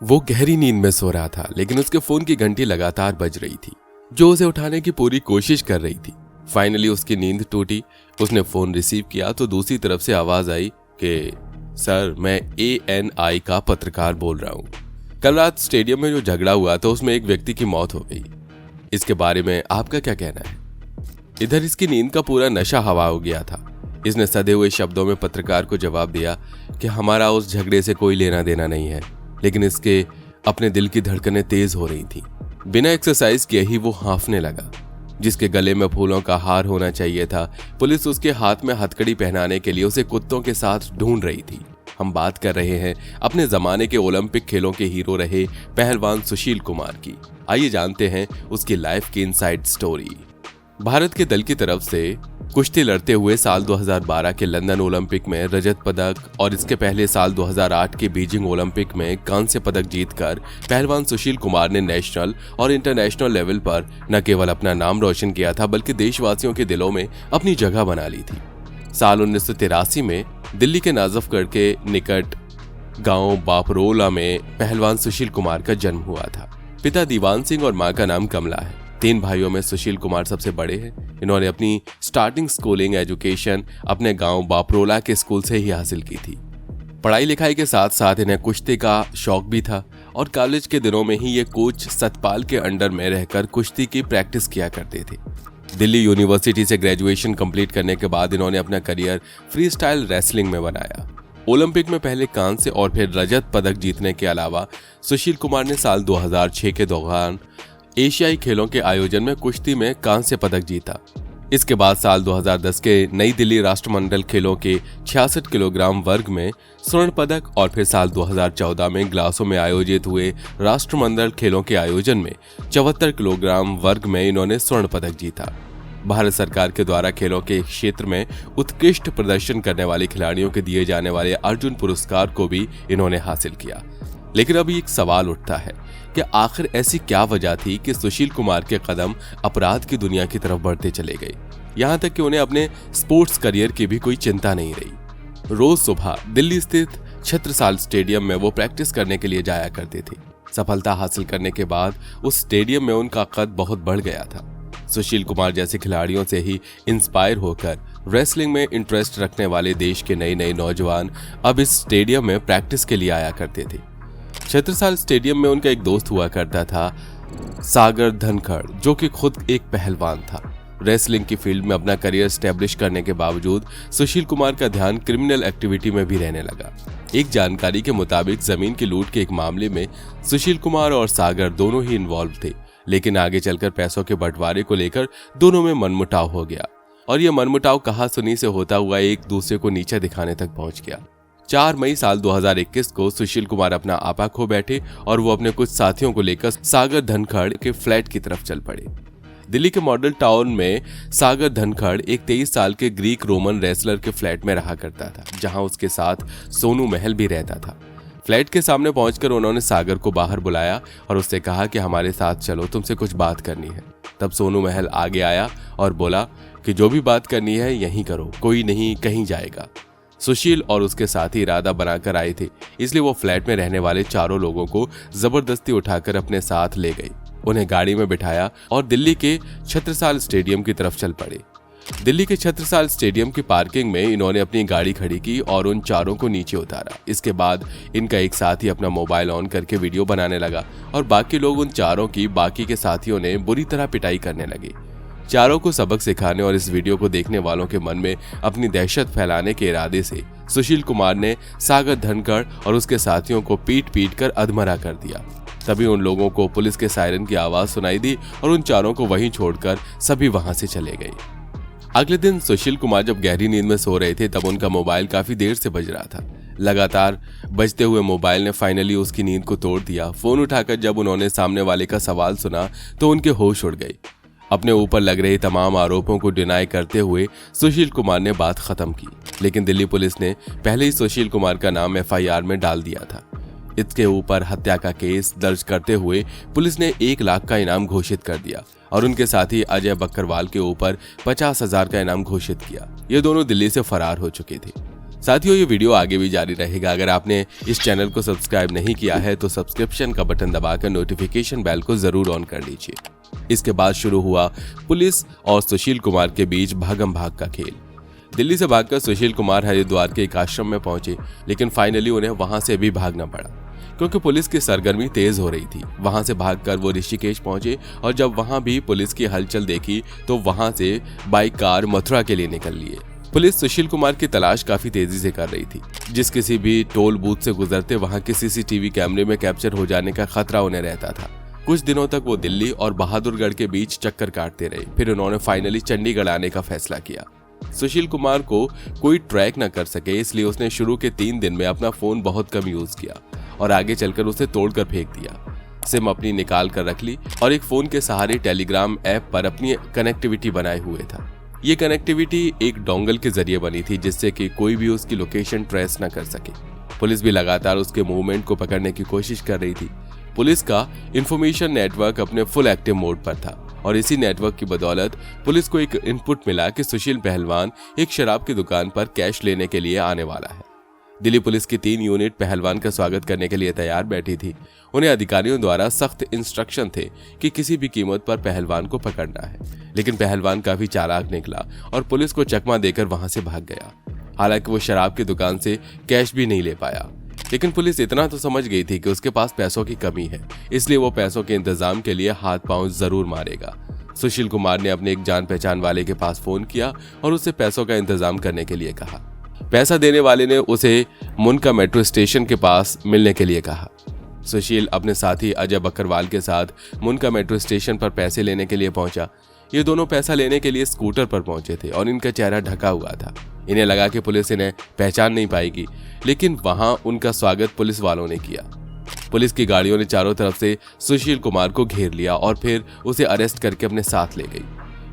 वो गहरी नींद में सो रहा था, लेकिन उसके फोन की घंटी लगातार बज रही थी, जो उसे उठाने की पूरी कोशिश कर रही थी। फाइनली उसकी नींद टूटी। उसने फोन रिसीव किया तो दूसरी तरफ से आवाज आई कि सर, मैं ANI का पत्रकार बोल रहा हूँ। कल रात स्टेडियम में जो झगड़ा हुआ तो उसमें एक व्यक्ति की मौत हो गई। इसके बारे में आपका क्या कहना है? इधर इसकी नींद का पूरा नशा हवा हो गया था। इसने सधे हुए शब्दों में पत्रकार को जवाब दिया कि हमारा उस झगड़े से कोई लेना देना नहीं है, लेकिन इसके अपने दिल की धड़कनें तेज हो रही थी। बिना एक्सरसाइज किए ही वो हांफने लगा। जिसके गले में फूलों का हार होना चाहिए था, पुलिस उसके हाथ में हथकड़ी पहनाने के लिए उसे कुत्तों के साथ ढूंढ रही थी। हम बात कर रहे हैं अपने जमाने के ओलंपिक खेलों के हीरो रहे पहलवान सुशील कुमार की। आइए जानते हैं उसकी लाइफ की इनसाइड स्टोरी। भारत के दल की तरफ से कुश्ती लड़ते हुए साल 2012 के लंदन ओलंपिक में रजत पदक और इसके पहले साल 2008 के बीजिंग ओलंपिक में कांस्य पदक जीतकर पहलवान सुशील कुमार ने नेशनल और इंटरनेशनल लेवल पर न केवल अपना नाम रोशन किया था, बल्कि देशवासियों के दिलों में अपनी जगह बना ली थी। साल 1983 में दिल्ली के नाजफगढ़ के निकट गांव बापरोला में पहलवान सुशील कुमार का जन्म हुआ था। पिता दीवान सिंह और मां का नाम कमला है। 3 भाइयों में सुशील कुमार सबसे बड़े हैं। इन्होंने अपनी स्टार्टिंग स्कूलिंग एजुकेशन अपने गांव बापरोला के स्कूल से ही हासिल की थी। पढ़ाई लिखाई के साथ साथ इन्हें कुश्ती का शौक भी था और कॉलेज के दिनों में ही ये कोच सतपाल के अंडर में रहकर कुश्ती की प्रैक्टिस किया करते थे। दिल्ली यूनिवर्सिटी से ग्रेजुएशन कंप्लीट करने के बाद इन्होंने अपना करियर फ्री स्टाइल रेसलिंग में बनाया। ओलंपिक में पहले कांस्य और फिर रजत पदक जीतने के अलावा सुशील कुमार ने साल 2006 के दौरान एशियाई खेलों के आयोजन में कुश्ती में कांस्य पदक जीता। इसके बाद साल 2010 के नई दिल्ली राष्ट्रमंडल खेलों के 66 किलोग्राम वर्ग में स्वर्ण पदक और फिर साल 2014 में ग्लासो में आयोजित हुए राष्ट्रमंडल खेलों के आयोजन में 74 किलोग्राम वर्ग में इन्होंने स्वर्ण पदक जीता। भारत सरकार के द्वारा खेलों के क्षेत्र में उत्कृष्ट प्रदर्शन करने वाले खिलाड़ियों के दिए जाने वाले अर्जुन पुरस्कार को भी इन्होंने हासिल किया। लेकिन अभी एक सवाल उठता है कि आखिर ऐसी क्या वजह थी कि सुशील कुमार के कदम अपराध की दुनिया की तरफ बढ़ते चले गए, यहाँ तक कि उन्हें अपने स्पोर्ट्स करियर की भी कोई चिंता नहीं रही। रोज सुबह दिल्ली स्थित छत्रसाल स्टेडियम में वो प्रैक्टिस करने के लिए जाया करते थे। सफलता हासिल करने के बाद उस स्टेडियम में उनका कद बहुत बढ़ गया था। सुशील कुमार जैसे खिलाड़ियों से ही इंस्पायर होकर रेसलिंग में इंटरेस्ट रखने वाले देश के नए नौजवान अब इस स्टेडियम में प्रैक्टिस के लिए आया करते थे। छत्रसाल स्टेडियम में उनका एक दोस्त हुआ करता था, सागर धनखड़, जो कि खुद एक पहलवान था। रेसलिंग की फील्ड में अपना करियर स्टैब्लिश करने के बावजूद सुशील कुमार का ध्यान क्रिमिनल एक्टिविटी में भी रहने लगा। एक जानकारी के मुताबिक जमीन की लूट के एक मामले में सुशील कुमार और सागर दोनों ही इन्वॉल्व थे, लेकिन आगे चलकर पैसों के बंटवारे को लेकर दोनों में मनमुटाव हो गया और यह मनमुटाव कहासुनी से होता हुआ एक दूसरे को नीचे दिखाने तक पहुंच गया। 4 मई साल 2021 को सुशील कुमार अपना आपा खो बैठे और वो अपने कुछ साथियों को लेकर सागर धनखड़ के फ्लैट की तरफ चल पड़े। दिल्ली के मॉडल टाउन में सागर धनखड़ एक 23 साल के ग्रीक रोमन रेसलर के फ्लैट में रहा करता था, जहां उसके साथ सोनू महल भी रहता था। फ्लैट के सामने पहुंचकर उन्होंने सागर को बाहर बुलाया और उससे कहा कि हमारे साथ चलो, तुमसे कुछ बात करनी है। तब सोनू महल आगे आया और बोला कि जो भी बात करनी है यहीं करो, कोई नहीं कहीं जाएगा। सुशील और उसके साथी इरादा बनाकर आए थे, इसलिए वो फ्लैट में रहने वाले चारों लोगों को जबरदस्ती उठाकर अपने साथ ले गई। उन्हें गाड़ी में बिठाया और दिल्ली के छत्रसाल स्टेडियम की तरफ चल पड़े। दिल्ली के छत्रसाल स्टेडियम की पार्किंग में इन्होंने अपनी गाड़ी खड़ी की और उन चारों को नीचे उतारा। इसके बाद इनका एक साथी अपना मोबाइल ऑन करके वीडियो बनाने लगा और बाकी लोग उन चारों की बाकी के साथियों ने बुरी तरह पिटाई करने लगे। चारों को सबक सिखाने और इस वीडियो को देखने वालों के मन में अपनी दहशत फैलाने के इरादे से सुशील कुमार ने सागर धनखड़ और उसके साथियों को पीट कर अधमरा कर दिया। तभी उन लोगों को पुलिस के सायरन की आवाज सुनाई दी और उन चारों को वहीं छोड़कर सभी वहां से चले गए। अगले दिन सुशील कुमार जब गहरी नींद में सो रहे थे, तब उनका मोबाइल काफी देर से बज रहा था। लगातार बजते हुए मोबाइल ने फाइनली उसकी नींद को तोड़ दिया। फोन उठाकर जब उन्होंने सामने वाले का सवाल सुना तो उनके होश उड़ गए। अपने ऊपर लग रहे तमाम आरोपों को डिनाई करते हुए सुशील कुमार ने बात खत्म की, लेकिन दिल्ली पुलिस ने पहले ही सुशील कुमार का नाम FIR में डाल दिया था। इसके ऊपर हत्या का केस दर्ज करते हुए पुलिस ने 1 लाख का इनाम घोषित कर दिया और उनके साथी अजय बकरवाल के ऊपर 50,000 का इनाम घोषित किया। ये दोनों दिल्ली से फरार हो चुके थे। साथियों, ये वीडियो आगे भी जारी रहेगा। अगर आपने इस चैनल को सब्सक्राइब नहीं किया है तो सब्सक्रिप्शन का बटन दबाकर नोटिफिकेशन बेल को जरूर ऑन कर लीजिए। इसके बाद शुरू हुआ पुलिस और सुशील कुमार के बीच भागम भाग का खेल। दिल्ली से भागकर सुशील कुमार हरिद्वार के एक आश्रम में पहुंचे, लेकिन फाइनली उन्हें वहां से भी भागना पड़ा क्योंकि पुलिस की सरगर्मी तेज हो रही थी। वहां से भागकर वो ऋषिकेश पहुंचे और जब वहां भी पुलिस की हलचल देखी तो वहां से बाइक कार मथुरा के लिए निकल लिए। पुलिस सुशील कुमार की तलाश काफी तेजी से कर रही थी। जिस किसी भी टोल बूथ से गुजरते वहां के सीसीटीवी कैमरे में कैप्चर हो जाने का खतरा उन्हें रहता था। कुछ दिनों तक वो दिल्ली और बहादुरगढ़ के बीच चक्कर काटते रहे। फिर उन्होंने फाइनली चंडीगढ़ आने का फैसला किया। सुशील कुमार को कोई ट्रैक न कर सके, इसलिए उसने शुरू के 3 दिन में अपना फोन बहुत कम यूज किया और आगे चलकर उसे तोड़कर फेंक दिया। सिम अपनी निकाल कर रख ली और एक फोन के सहारे टेलीग्राम ऐप पर अपनी कनेक्टिविटी बनाए हुए था। ये कनेक्टिविटी एक डोंगल के जरिए बनी थी जिससे कि कोई भी उसकी लोकेशन ट्रेस न कर सके। पुलिस भी लगातार उसके मूवमेंट को पकड़ने की कोशिश कर रही थी। पुलिस का इंफॉर्मेशन नेटवर्क अपने फुल एक्टिव मोड पर था और इसी नेटवर्क की बदौलत पुलिस को एक इनपुट मिला कि सुशील पहलवान एक शराब की दुकान पर कैश लेने के लिए आने वाला है। दिल्ली पुलिस की 3 यूनिट पहलवान का स्वागत करने के लिए तैयार बैठी थी। उन्हें अधिकारियों द्वारा सख्त इंस्ट्रक्शन थे कि किसी भी कीमत पर पहलवान को पकड़ना है, लेकिन पहलवान काफी चालाक निकला और पुलिस को चकमा देकर वहां से भाग गया। हालांकि वो शराब की दुकान से कैश भी नहीं ले पाया, लेकिन पुलिस इतना तो समझ गई थी कि उसके पास पैसों की कमी है, इसलिए वो पैसों के इंतजाम के लिए हाथ पांव जरूर मारेगा। सुशील कुमार ने अपने एक जान पहचान वाले के पास फोन किया और उससे पैसों का इंतजाम करने के लिए कहा। पैसा देने वाले ने उसे मुनका मेट्रो स्टेशन के पास मिलने के लिए कहा। सुशील अपने साथी अजय बकरवाल के साथ मुनका मेट्रो स्टेशन पर पैसे लेने के लिए पहुंचा। ये दोनों पैसा लेने के लिए स्कूटर पर पहुंचे थे और इनका चेहरा ढका हुआ था। इन्हें लगा कि पुलिस इन्हें पहचान नहीं पाएगी, लेकिन वहां उनका स्वागत पुलिस वालों ने किया। पुलिस की गाड़ियों ने चारों तरफ से सुशील कुमार को घेर लिया और फिर उसे अरेस्ट करके अपने साथ ले गई।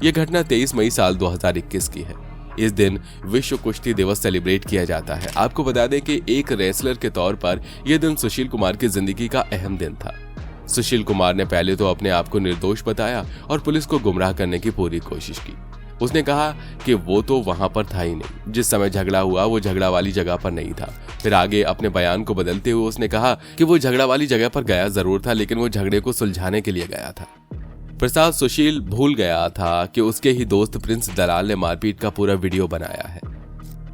ये घटना 23 मई साल 2021 की है। इस दिन विश्व कुश्ती दिवस सेलिब्रेट किया जाता है। आपको बता दें कि एक रेसलर के तौर पर यह दिन सुशील कुमार की जिंदगी का अहम दिन था। सुशील कुमार ने पहले तो अपने आप को निर्दोष बताया और पुलिस को गुमराह करने की पूरी कोशिश की। उसने कहा कि वो तो वहां पर था ही नहीं, जिस समय झगड़ा हुआ वो झगड़ा वाली जगह पर नहीं था। फिर आगे अपने बयान को बदलते हुए उसने कहा कि वो झगड़ा वाली जगह पर गया जरूर था, लेकिन वो झगड़े को सुलझाने के लिए गया था। प्रसाद सुशील भूल गया था कि उसके ही दोस्त प्रिंस दलाल ने मारपीट का पूरा वीडियो बनाया है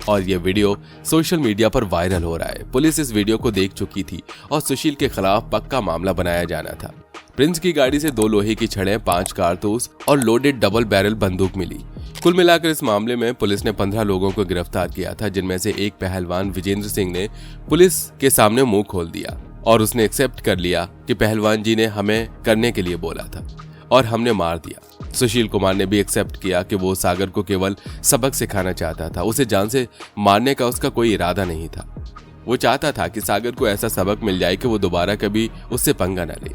और ये वीडियो सोशल मीडिया पर वायरल हो रहा है। पुलिस इस वीडियो को देख चुकी थी और सुशील के खिलाफ पक्का मामला बनाया जाना था। प्रिंस की गाड़ी से 2 लोहे की छड़ें, 5 कारतूस और लोडेड डबल बैरल बंदूक मिली। कुल मिलाकर इस मामले में पुलिस ने 15 लोगों को गिरफ्तार किया था, जिनमें से एक पहलवान विजेंद्र सिंह ने पुलिस के सामने मुंह खोल दिया और उसने एक्सेप्ट कर लिया कि पहलवान जी ने हमें करने के लिए बोला था और हमने मार दिया। सुशील कुमार ने भी एक्सेप्ट किया कि वो सागर को केवल सबक सिखाना चाहता था, उसे जान से मारने का उसका कोई इरादा नहीं था। वो चाहता था कि सागर को ऐसा सबक मिल जाए कि वो दोबारा कभी उससे पंगा न ले।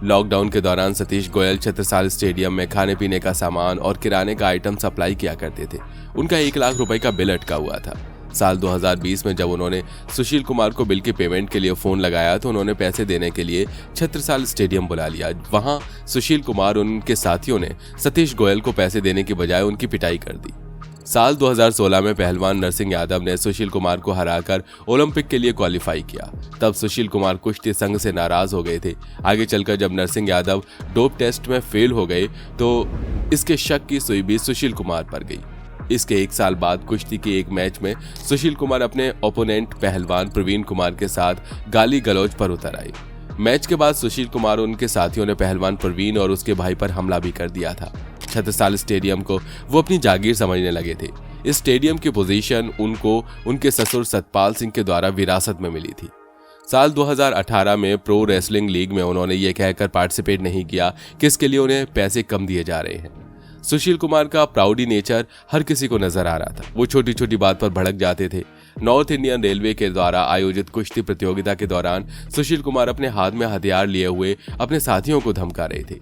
लॉकडाउन के दौरान सतीश गोयल छत्रसाल स्टेडियम में खाने पीने का सामान और किराने का आइटम सप्लाई किया करते थे। उनका 1 लाख रुपए का बिल अटका हुआ था। साल 2020 में जब उन्होंने सुशील कुमार को बिल के पेमेंट के लिए फोन लगाया तो उन्होंने पैसे देने के लिए छत्रसाल स्टेडियम बुला लिया। वहां सुशील कुमार और उनके साथियों ने सतीश गोयल को पैसे देने की बजाय उनकी पिटाई कर दी। साल 2016 में पहलवान नरसिंह यादव ने सुशील कुमार को हराकर ओलंपिक के लिए क्वालिफाई किया। तब सुशील कुमार कुश्ती संघ से नाराज हो गए थे। आगे चलकर जब नरसिंह यादव डोप टेस्ट में फेल हो गए तो इसके शक की सुई भी सुशील कुमार पर गई। इसके 1 साल बाद कुश्ती के एक मैच में सुशील कुमार अपने ओपोनेंट पहलवान प्रवीण कुमार के साथ गाली गलौज पर उतर आए। मैच के बाद सुशील कुमार और उनके साथियों ने पहलवान प्रवीण और उसके भाई पर हमला भी कर दिया था। छत्रसाल स्टेडियम को वो अपनी जागीर समझने लगे थे। इस स्टेडियम की पोजीशन उनको उनके ससुर सतपाल सिंह के द्वारा विरासत में मिली थी। साल 2018 में प्रो रेसलिंग लीग में उन्होंने ये कहकर पार्टिसिपेट नहीं किया कि इसके लिए उन्हें पैसे कम दिए जा रहे हैं। सुशील कुमार का प्राउडी नेचर हर किसी को नजर आ रहा था। वो छोटी छोटी बात पर भड़क जाते थे। नॉर्थ इंडियन रेलवे के द्वारा आयोजित कुश्ती प्रतियोगिता के दौरान सुशील कुमार अपने हाथ में हथियार लिए हुए अपने साथियों को धमका रहे थे।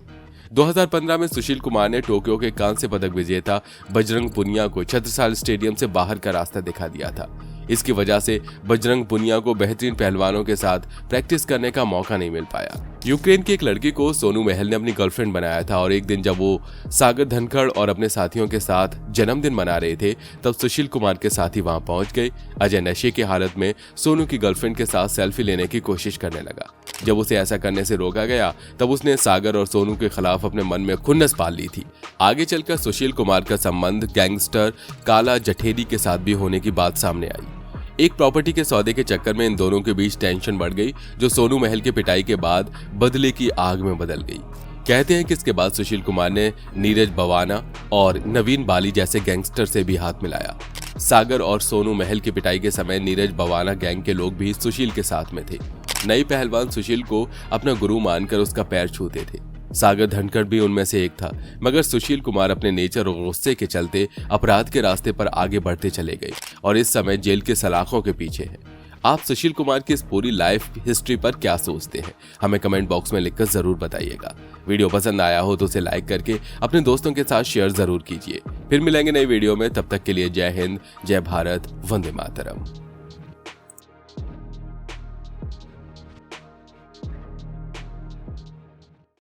2015 में सुशील कुमार ने टोक्यो के कांस्य पदक विजेता बजरंग पुनिया को छत्रसाल स्टेडियम से बाहर का रास्ता दिखा दिया था। इसकी वजह से बजरंग पुनिया को बेहतरीन पहलवानों के साथ प्रैक्टिस करने का मौका नहीं मिल पाया। यूक्रेन की एक लड़की को सोनू महल ने अपनी गर्लफ्रेंड बनाया था और एक दिन जब वो सागर धनखड़ और अपने साथियों के साथ जन्मदिन मना रहे थे तब सुशील कुमार के साथी वहां पहुंच गए। अजय नशे की हालत में सोनू की गर्लफ्रेंड के साथ सेल्फी लेने की कोशिश करने लगा। जब उसे ऐसा करने से रोका गया तब उसने सागर और सोनू के खिलाफ अपने मन में खुन्नस पाल ली थी। आगे चलकर सुशील कुमार का संबंध गैंगस्टर काला जठेरी के साथ भी होने की बात सामने आई। एक प्रॉपर्टी के सौदे के चक्कर में इन दोनों के बीच टेंशन बढ़ गई, जो सोनू महल की पिटाई के बाद बदले की आग में बदल गई। कहते हैं कि इसके बाद सुशील कुमार ने नीरज बवाना और नवीन बाली जैसे गैंगस्टर से भी हाथ मिलाया। सागर और सोनू महल की पिटाई के समय नीरज बवाना गैंग के लोग भी सुशील के साथ में थे। नई पहलवान सुशील को अपना गुरु मानकर उसका पैर छूते थे। सागर धनखड़ भी उनमें से एक था, मगर सुशील कुमार अपने नेचर और गुस्से के चलते अपराध के रास्ते पर आगे बढ़ते चले गए और इस समय जेल के सलाखों के पीछे है। आप सुशील कुमार की इस पूरी लाइफ हिस्ट्री पर क्या सोचते हैं, हमें कमेंट बॉक्स में लिखकर जरूर बताइएगा। वीडियो पसंद आया हो तो उसे लाइक करके अपने दोस्तों के साथ शेयर जरूर कीजिए। फिर मिलेंगे नई वीडियो में, तब तक के लिए जय हिंद, जय भारत, वंदे मातरम।